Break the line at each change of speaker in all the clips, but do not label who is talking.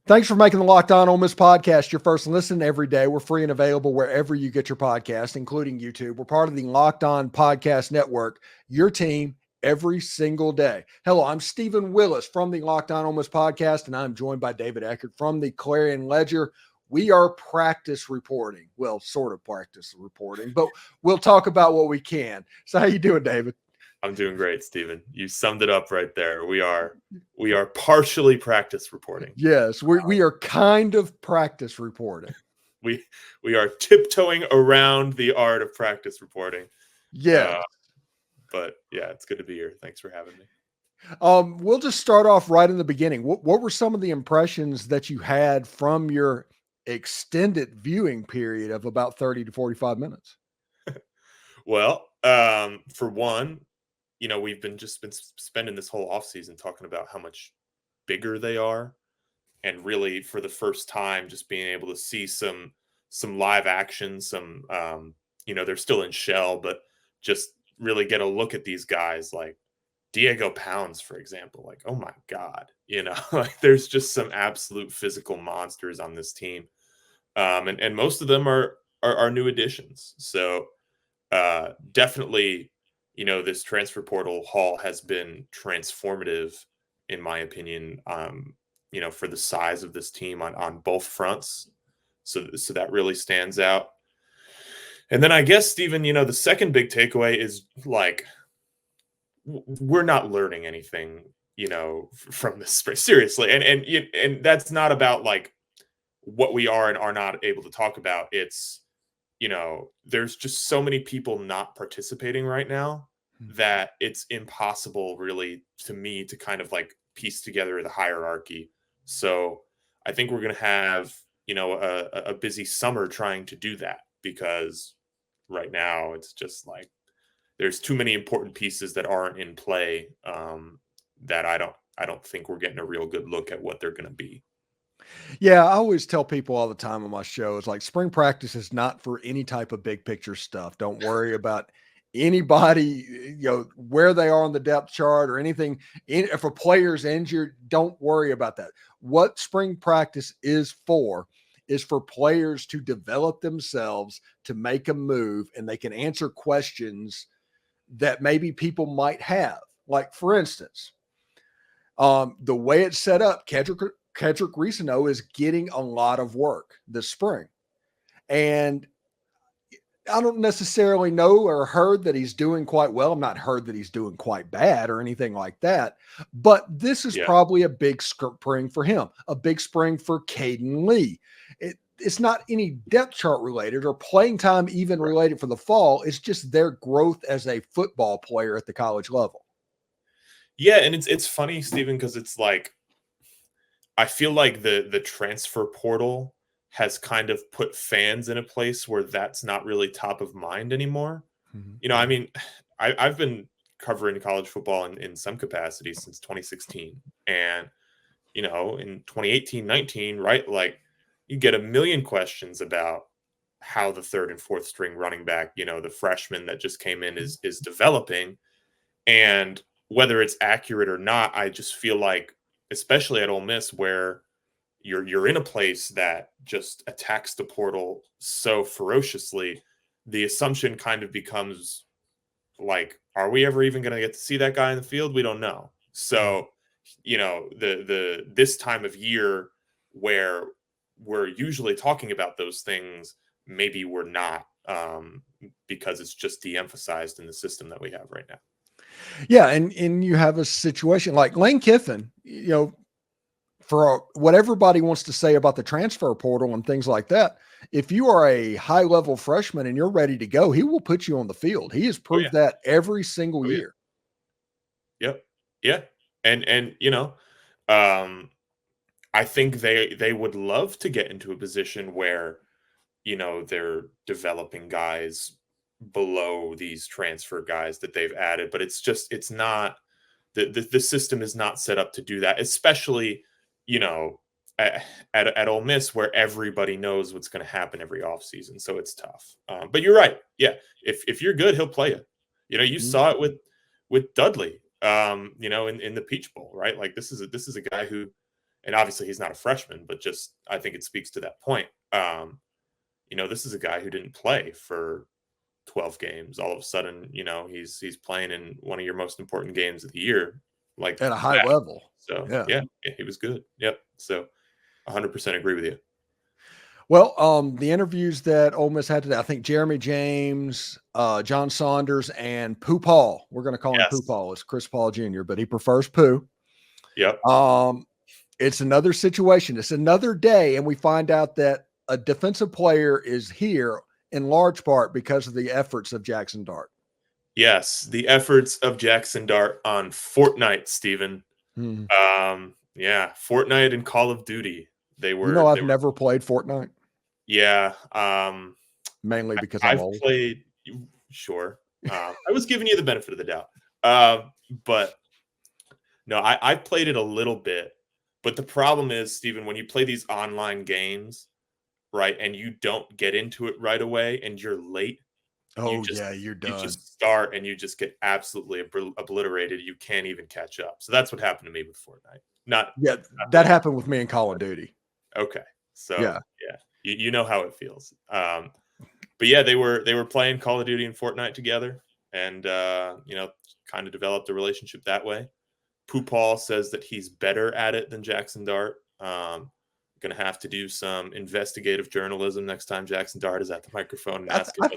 Thanks for making the Locked On Ole Miss podcast your first listen every day. We're free and available wherever you get your podcast, including YouTube. We're part of the Locked On Podcast Network, your team every single day. Hello, I'm Stephen Willis from the Locked On Ole Miss podcast, and I'm joined by David Eckert from the Clarion Ledger. We are practice reporting. Well, sort of practice reporting, but we'll talk about what we can. So how you doing, David?
I'm doing great, Stephen. You summed it up right there. We are partially practice reporting.
Yes, we are kind of practice reporting.
We are tiptoeing around the art of practice reporting.
Yeah.
But yeah, it's good to be here. Thanks for having me.
We'll just start off right in the beginning. What were some of the impressions that you had from your extended viewing period of about 30 to 45 minutes?
Well, for one, we've been spending this whole offseason talking about how much bigger they are. And really, for the first time, just being able to see some live action, they're still in shell, but just really get a look at these guys like Diego Pounds, for example. Like, oh my God, like there's just some absolute physical monsters on this team. And most of them are new additions. So definitely, this transfer portal haul has been transformative, in my opinion, for the size of this team on both fronts. So that really stands out. And then I guess, Stephen, the second big takeaway is like, we're not learning anything, from this spring. Seriously. And that's not about like what we are and are not able to talk about. It's, there's just so many people not participating right now that it's impossible really to me to kind of like piece together the hierarchy. So I think we're going to have, a busy summer trying to do that, because right now it's just like there's too many important pieces that aren't in play, that I don't think we're getting a real good look at what they're going to be.
Yeah, I always tell people all the time on my show, it's like spring practice is not for any type of big picture stuff. Don't worry about anybody, where they are on the depth chart or anything. If a player's injured, don't worry about that. What spring practice is for players to develop themselves, to make a move, and they can answer questions that maybe people might have. Like, for instance, the way it's set up, Kedrick Reasono is getting a lot of work this spring. And I don't necessarily know or heard that he's doing quite well. I'm not heard that he's doing quite bad or anything like that. But this is probably a big spring for him, a big spring for Caden Lee. It's not any depth chart related or playing time even related for the fall. It's just their growth as a football player at the college level.
Yeah, and it's funny, Stephen, because it's like I feel like the transfer portal has kind of put fans in a place where that's not really top of mind anymore. Mm-hmm. I mean, I've been covering college football in some capacity since 2016. And, in 2018, 19, right? Like you get a million questions about how the third and fourth string running back, the freshman that just came in is developing. And whether it's accurate or not, I just feel like, especially at Ole Miss, where you're in a place that just attacks the portal so ferociously, the assumption kind of becomes like, are we ever even going to get to see that guy in the field? We don't know. So, this time of year where we're usually talking about those things, maybe we're not, because it's just de-emphasized in the system that we have right now.
Yeah. And you have a situation like Lane Kiffin, for what everybody wants to say about the transfer portal and things like that, if you are a high level freshman and you're ready to go, he will put you on the field. He has proved that every single year.
Yep. Yeah. And I think they would love to get into a position where, they're developing guys below these transfer guys that they've added, but it's not the system is not set up to do that, especially, at Ole Miss, where everybody knows what's going to happen every offseason. So it's tough. But you're right. Yeah. If you're good, he'll play you. You saw it with Dudley, in the Peach Bowl, right? Like this is a guy who, and obviously he's not a freshman, but just I think it speaks to that point. This is a guy who didn't play for 12 games. All of a sudden, he's playing in one of your most important games of the year, like
At a high
that.
level.
So
Yeah.
yeah, he was good. Yep. So 100% agree with you.
Well, the interviews that Ole Miss had today, I think Jeremy James, John Saunders, and Pooh Paul. We're going to call him Pooh
Yes.
Paul. It's Chris Paul Jr., but he prefers Pooh.
Yep.
It's another situation. It's another day, and we find out that a defensive player is here in large part because of the efforts of Jackson Dart.
Yes, the efforts of Jackson Dart on Fortnite, Stephen. Yeah, Fortnite and Call of Duty.
I've never played Fortnite.
Yeah.
Mainly because I'm old.
Played, sure. I was giving you the benefit of the doubt. But no, I played it a little bit. But the problem is, Stephen, when you play these online games, right, and you don't get into it right away and you're late,
you're done.
You just start and you just get absolutely obliterated. You can't even catch up. So that's what happened to me with Fortnite.
That happened with me in Call of Duty.
Okay. So yeah. You know how it feels. But yeah, they were playing Call of Duty and Fortnite together, and kind of developed a relationship that way. Pooh Paul says that he's better at it than Jackson Dart. Going to have to do some investigative journalism next time Jackson Dart is at the microphone and ask him.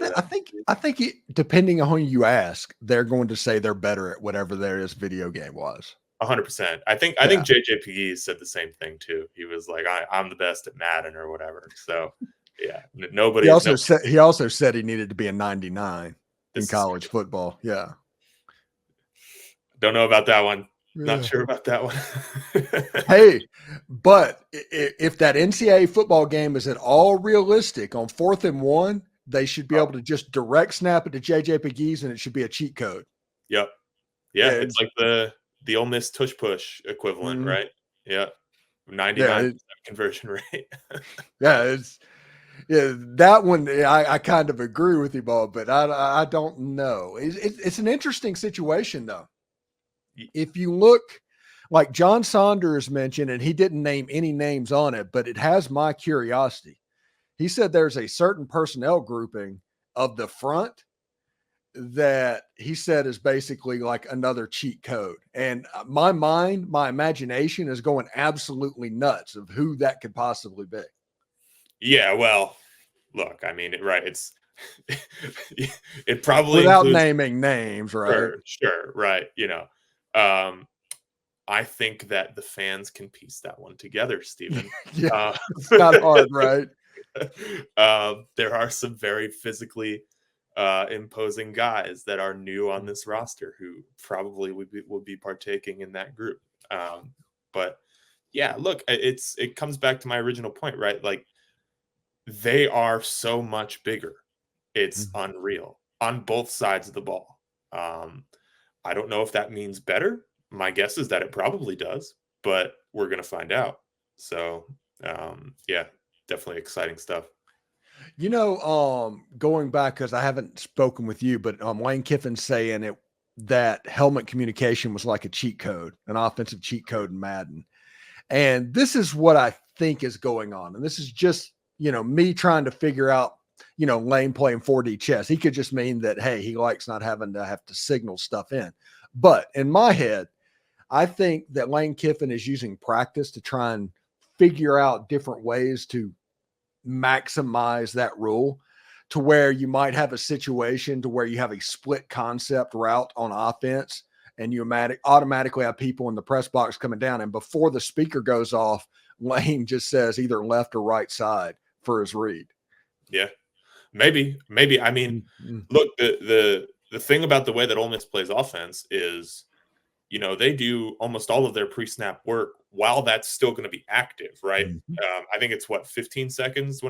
I think depending on who you ask, they're going to say they're better at whatever this video game was.
100%. I think JJPE said the same thing too. He was like, I'm the best at Madden or whatever. So yeah, nobody.
He also said he needed to be a 99 in college football. Yeah.
Don't know about that one. Not sure about that one.
Hey, but if that NCAA football game is at all realistic on 4th and 1, they should be able to just direct snap it to JJ Pegues and it should be a cheat code.
Yep. Yeah, it's like the Ole Miss tush push equivalent, right? Yeah. 99% conversion rate.
That one I kind of agree with you, Bob, but I don't know. It's an interesting situation though. If you look, like John Saunders mentioned, and he didn't name any names on it, but it has my curiosity. He said there's a certain personnel grouping of the front that he said is basically like another cheat code. And my imagination is going absolutely nuts of who that could possibly be.
Yeah, well, look, I mean, it's it probably
without
includes,
naming names, right?
Sure, right. I think that the fans can piece that one together, Stephen.
It's not hard, right?
There are some very physically imposing guys that are new on this roster who probably would be partaking in that group. But yeah, look, it comes back to my original point, right? Like, they are so much bigger. It's unreal on both sides of the ball. I don't know if that means better. My guess is that it probably does, but we're going to find out. So, yeah, definitely exciting stuff.
Going back, because I haven't spoken with you, but Lane Kiffin saying that helmet communication was like a cheat code, an offensive cheat code in Madden. And this is what I think is going on. And this is just, me trying to figure out, Lane playing 4D chess. He could just mean that, hey, he likes not having to have to signal stuff in. But in my head, I think that Lane Kiffin is using practice to try and figure out different ways to maximize that rule, to where you might have a situation to where you have a split concept route on offense and you automatically have people in the press box coming down. And before the speaker goes off, Lane just says either left or right side for his read.
Yeah, maybe. I mean, look, the thing about the way that Ole Miss plays offense is, they do almost all of their pre-snap work while that's still going to be active, right? I think it's 15 seconds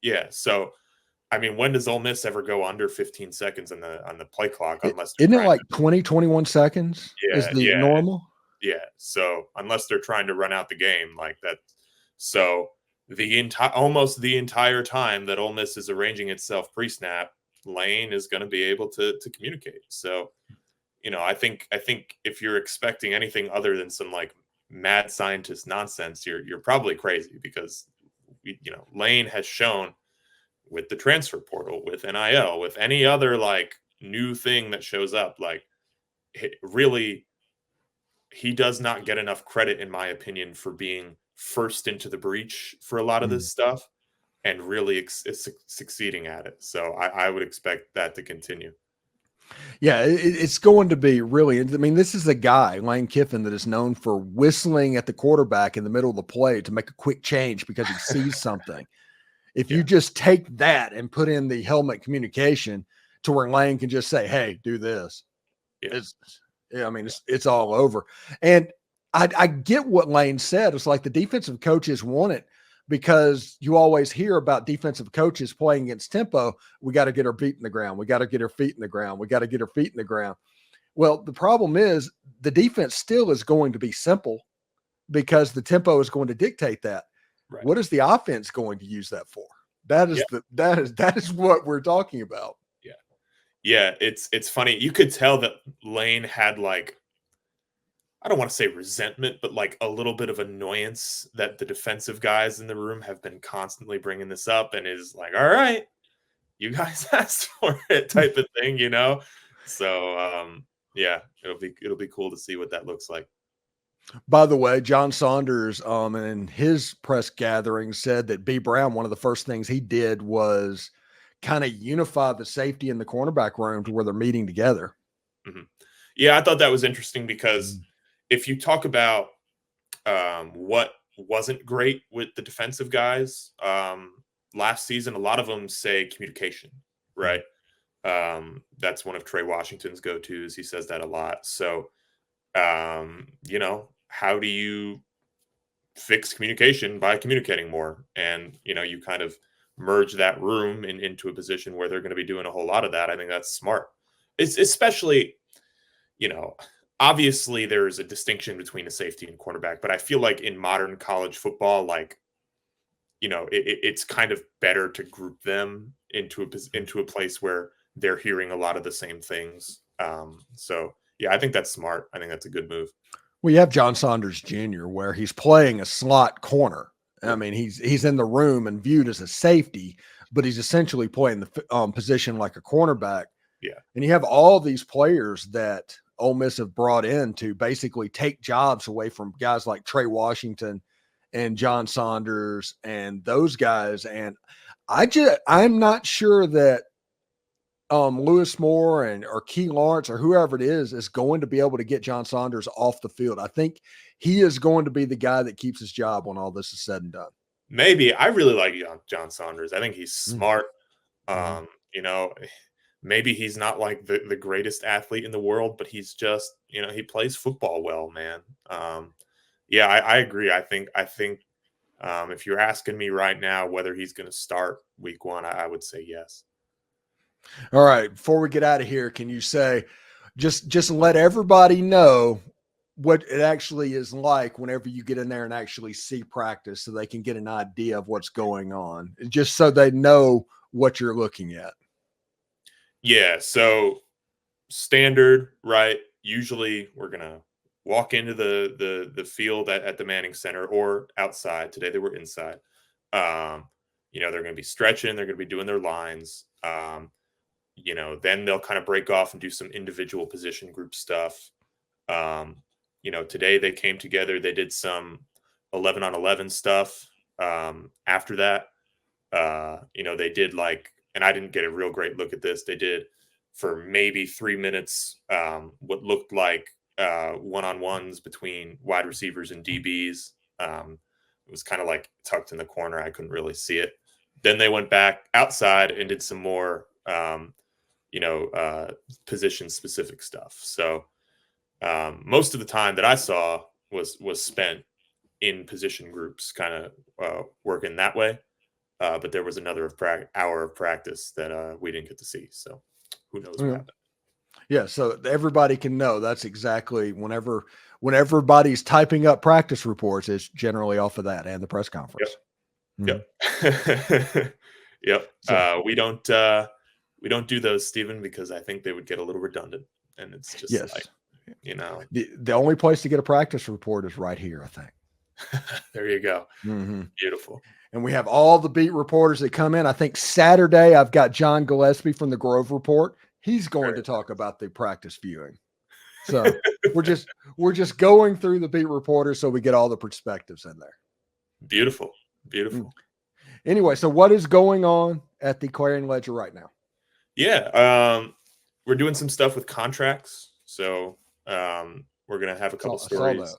yeah. So, I mean, when does Ole Miss ever go under 15 seconds on the play clock? Unless
isn't it like 20, 21 seconds is the normal?
Yeah. So unless they're trying to run out the game like that. So almost the entire time that Ole Miss is arranging itself pre-snap, Lane is going to be able to communicate. So, I think if you're expecting anything other than some like mad scientist nonsense, you're probably crazy, because Lane has shown with the transfer portal, with NIL, with any other like new thing that shows up, like really, he does not get enough credit, in my opinion, for being first into the breach for a lot of this stuff, and really succeeding at it. So I would expect that to continue.
Yeah, it's going to be really. I mean, this is a guy, Lane Kiffin, that is known for whistling at the quarterback in the middle of the play to make a quick change because he sees something. If you just take that and put in the helmet communication to where Lane can just say, "Hey, do this," it's all over. And I get what Lane said. It's like the defensive coaches want it, because you always hear about defensive coaches playing against tempo. We got to get our feet in the ground. We got to get our feet in the ground. We got to get our feet in the ground. Well, the problem is the defense still is going to be simple, because the tempo is going to dictate that. Right. What is the offense going to use that for? That is what we're talking about.
Yeah. Yeah. It's funny. You could tell that Lane had, like, I don't want to say resentment, but like a little bit of annoyance that the defensive guys in the room have been constantly bringing this up, and is like, all right, you guys asked for it, type of thing, So, yeah, it'll be cool to see what that looks like.
By the way, John Saunders, in his press gathering, said that B. Brown, one of the first things he did was kind of unify the safety in the cornerback room to where they're meeting together.
Mm-hmm. Yeah, I thought that was interesting, because if you talk about what wasn't great with the defensive guys last season, a lot of them say communication, right? That's one of Trey Washington's go-tos. He says that a lot. So, how do you fix communication? By communicating more. And, you kind of merge that room into a position where they're going to be doing a whole lot of that. I think that's smart. It's especially, obviously there's a distinction between a safety and cornerback, but I feel like in modern college football, like, it's kind of better to group them into a place where they're hearing a lot of the same things. So yeah, I think that's smart. I think that's a good move.
We have John Saunders Jr., where he's playing a slot corner. I mean, he's in the room and viewed as a safety, but he's essentially playing the position like a cornerback.
Yeah.
And you have all these players that Ole Miss have brought in to basically take jobs away from guys like Trey Washington and John Saunders and those guys. And I'm not sure that Lewis Moore or Key Lawrence or whoever it is going to be able to get John Saunders off the field. I think he is going to be the guy that keeps his job when all this is said and done.
Maybe. I really like John Saunders. I think he's smart. Maybe he's not like the greatest athlete in the world, but he's just, he plays football well, man. Yeah, I agree. I think if you're asking me right now whether he's going to start week 1, I would say yes.
All right. Before we get out of here, can you say, just let everybody know what it actually is like whenever you get in there and actually see practice, so they can get an idea of what's going on, just so they know what you're looking at?
Yeah. So standard, right? Usually we're going to walk into the field at the Manning Center or outside. Today they were inside. They're going to be stretching. They're going to be doing their lines. Then they'll kind of break off and do some individual position group stuff. Today they came together. They did some 11-on-11 stuff. After that, they did and I didn't get a real great look at this. They did for maybe 3 minutes what looked like one-on-ones between wide receivers and DBs. It was kind of like tucked in the corner. I couldn't really see it. Then they went back outside and did some more position specific stuff. So most of the time that I saw was spent in position groups, kind of working that way. But there was another hour of practice that we didn't get to see. So who knows what happened.
Yeah, so everybody can know that's exactly when everybody's typing up practice reports, it's generally off of that and the press conference.
Yep. Yep. Yep. So, we don't do those, Stephen, because I think they would get a little redundant, and it's just you know.
The only place to get a practice report is right here, I think.
There you go.
Mm-hmm.
Beautiful.
And we have all the beat reporters that come in. I think Saturday I've got John Gillespie from the Grove Report. He's going to talk about the practice viewing. So we're just going through the beat reporters so we get all the perspectives in there.
Beautiful. Beautiful.
Anyway, so what is going on at the Clarion Ledger right now?
Yeah. We're doing some stuff with contracts. So we're gonna have a couple stories.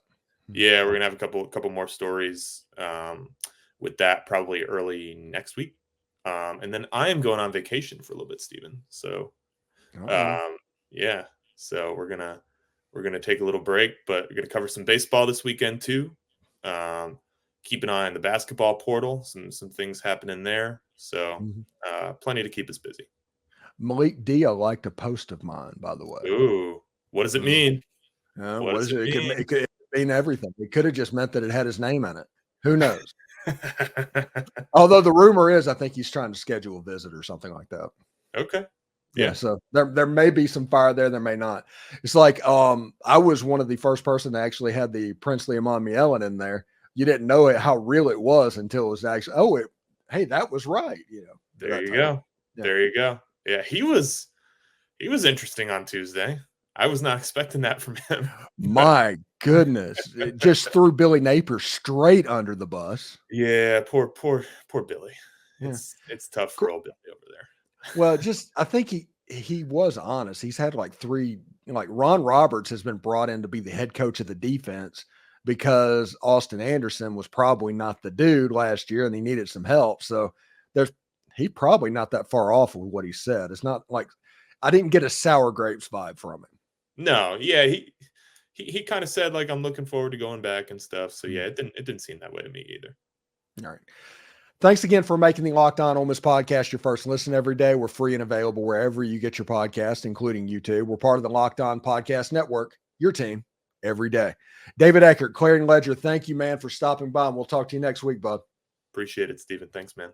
Yeah, we're gonna have a couple more stories with that probably early next week. And then I am going on vacation for a little bit, Stephen. So yeah. So we're gonna take a little break, but we're gonna cover some baseball this weekend too. Keep an eye on the basketball portal. Some things happening there. So plenty to keep us busy.
Malik Dia liked a post of mine, by the way.
Ooh, what does it mean?
What does it mean? It could mean everything. It could have just meant that it had his name in it. Who knows? Although the rumor is, I think he's trying to schedule a visit or something like that.
Okay.
Yeah. So there may be some fire there. There may not. It's like I was one of the first person to actually had the Princely Amon Ellen in there. You didn't know it, how real it was until it was actually, hey, that was right. You know.
There you go. Yeah. There you go. Yeah, he was interesting on Tuesday. I was not expecting that from him.
My goodness. It just threw Billy Napier straight under the bus.
Yeah, poor Billy. Yeah. It's tough for old Billy over there.
Well, I think he was honest. He's had like Ron Roberts has been brought in to be the head coach of the defense because Austin Anderson was probably not the dude last year and he needed some help. So he's probably not that far off with what he said. It's not like I didn't get a sour grapes vibe from him.
No, yeah, he kind of said like I'm looking forward to going back and stuff. So yeah, it didn't seem that way to me either.
All right. Thanks again for making the Locked On Ole Miss podcast your first listen every day. We're free and available wherever you get your podcast, including YouTube. We're part of the Locked On Podcast Network, your team every day. David Eckert, Clarion Ledger, thank you, man, for stopping by, and we'll talk to you next week, bud.
Appreciate it, Stephen. Thanks, man.